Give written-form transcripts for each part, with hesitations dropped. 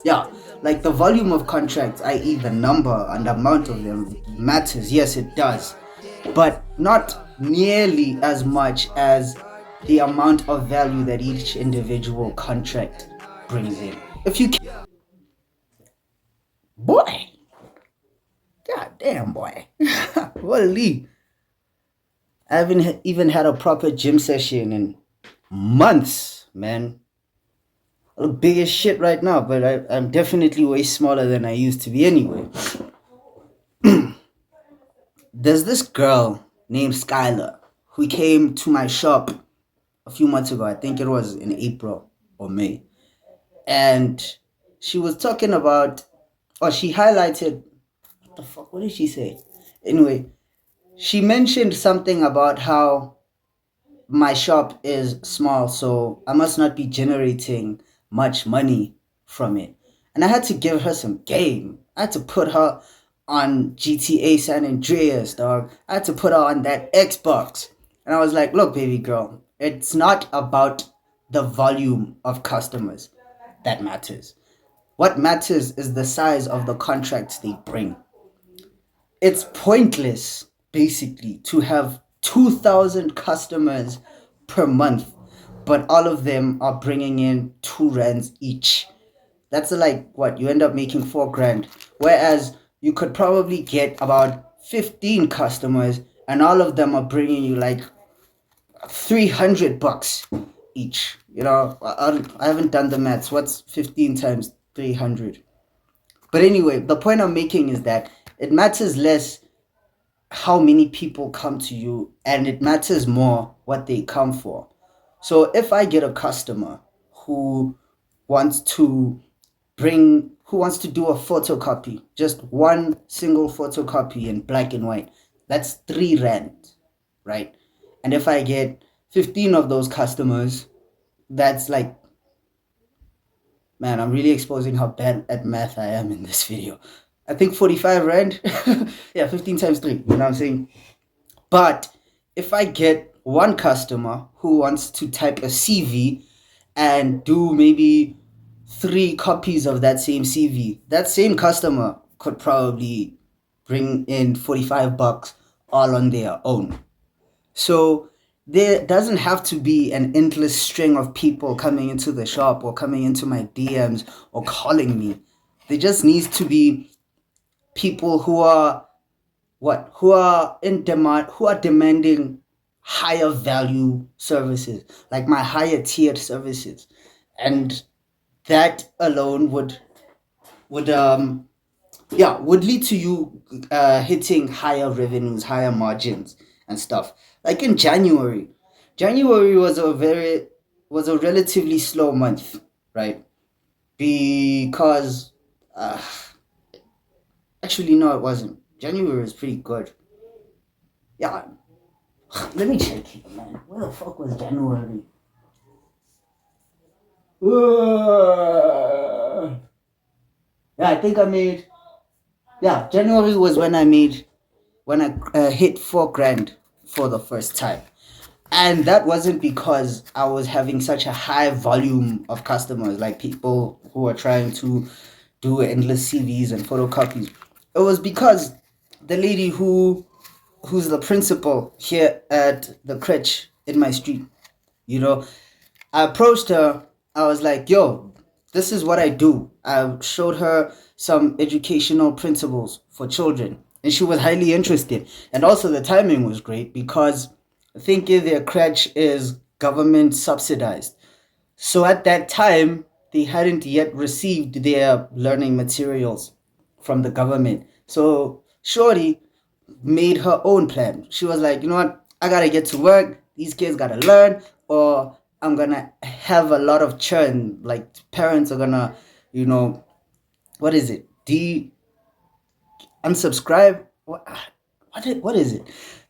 Yeah, like the volume of contracts, i.e., the number and amount of them matters. Yes, it does, but not nearly as much as the amount of value that each individual contract brings in. If you can, boy, god damn, boy, holy, I haven't even had a proper gym session in months, man. I'm big as shit right now, but I'm definitely way smaller than I used to be anyway. There's this girl named Skylar who came to my shop a few months ago. I think it was in April or May. And she was talking about, or she highlighted, what the fuck, what did she say? Anyway, she mentioned something about how my shop is small, so I must not be generating much money from it. And I had to give her some game. I had to put her on GTA San Andreas, dog. I had to put her on that Xbox. And I was like, look, baby girl, it's not about the volume of customers that matters. What matters is the size of the contracts they bring. It's pointless, basically, to have 2,000 customers per month, but all of them are bringing in 2 rands each. That's like what you end up making 4 grand. Whereas you could probably get about 15 customers, and all of them are bringing you like 300 bucks each. I haven't done the maths. What's 15 times 300? But anyway, the point I'm making is that it matters less how many people come to you, and it matters more what they come for. So if I get a customer who wants to who wants to do a photocopy, just one single photocopy in black and white, that's 3 rand, right? And if I get 15 of those customers, that's like, man, I'm really exposing how bad at math I am in this video. I think 45 rand. Yeah, 15 times 3, you know what I'm saying? But if I get one customer who wants to type a CV and do maybe 3 copies of that same CV, that same customer could probably bring in 45 bucks all on their own. So there doesn't have to be an endless string of people coming into the shop or coming into my DMs or calling me. There just needs to be people who are in demand, who are demanding higher value services, like my higher tiered services. And that alone would lead to you hitting higher revenues, higher margins and stuff. Like in January was a relatively slow month, right? Because uh, actually no, it wasn't. January was pretty good. Yeah, let me check here, man. Where the fuck was January? Yeah, I think I made. Yeah, January was when I hit 4 grand for the first time. And that wasn't because I was having such a high volume of customers, like people who are trying to do endless CVs and photocopies. It was because the lady who's the principal here at the crèche in my street, you know, I approached her. I was like, yo, this is what I do. I showed her some educational principles for children, and she was highly interested. And also, the timing was great because I think their crèche is government subsidized. So at that time, they hadn't yet received their learning materials from the government. So Shorty made her own plan. She was like, you know what? I gotta get to work. These kids gotta learn, or I'm gonna have a lot of churn. Like parents are gonna, you know, what is it? Unsubscribe. What is it?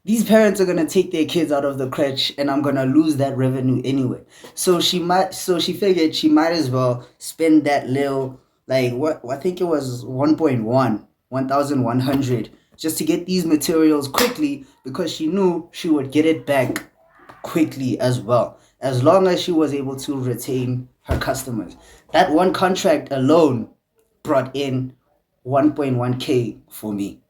These parents are gonna take their kids out of the crèche, and I'm gonna lose that revenue anyway. So she figured she might as well spend that little, like, what I think it was 1,100, just to get these materials quickly, because she knew she would get it back quickly as well, as long as she was able to retain her customers. That one contract alone brought in 1.1k for me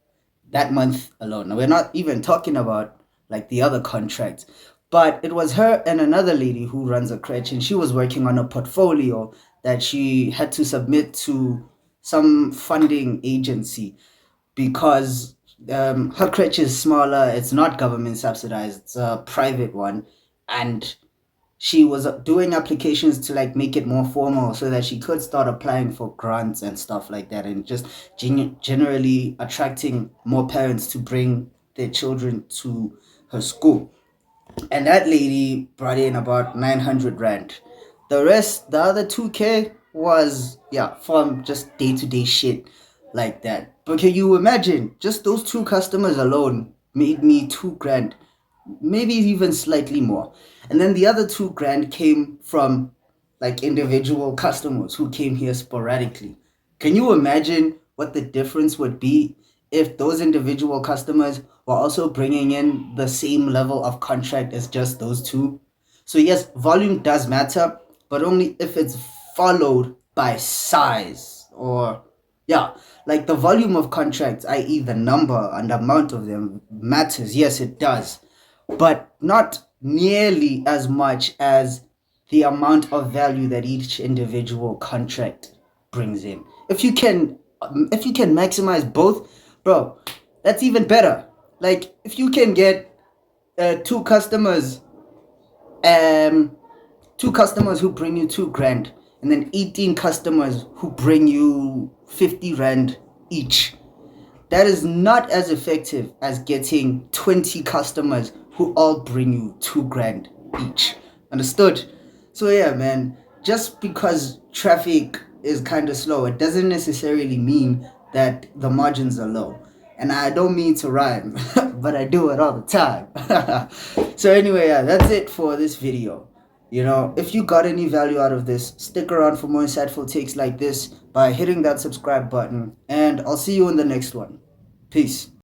that month alone. Now, we're not even talking about like the other contracts, but it was her and another lady who runs a crèche, and she was working on a portfolio that she had to submit to some funding agency because her crèche is smaller. It's not government subsidized. It's a private one, and she was doing applications to like make it more formal so that she could start applying for grants and stuff like that, and just generally attracting more parents to bring their children to her school. And that lady brought in about 900 rand. The rest, the other 2k, was, yeah, from just day-to-day shit like that. But can you imagine, just those two customers alone made me 2 grand, maybe even slightly more. And then the other 2 grand came from like individual customers who came here sporadically. Can you imagine what the difference would be if those individual customers were also bringing in the same level of contract as just those two? So, yes, volume does matter, but only if it's followed by size, or, yeah, like the volume of contracts, i.e., the number and amount of them, matters. Yes, it does, but not nearly as much as the amount of value that each individual contract brings in. If you can maximize both, bro, that's even better. Like if you can get two customers, um two customers who bring you 2 grand, and then 18 customers who bring you 50 rand each, that is not as effective as getting 20 customers who all bring you 2 grand each. Understood? So, yeah, man, just because traffic is kind of slow, it doesn't necessarily mean that the margins are low. And I don't mean to rhyme, but I do it all the time. So, anyway, yeah, that's it for this video. If you got any value out of this, stick around for more insightful takes like this by hitting that subscribe button, and I'll see you in the next one. Peace.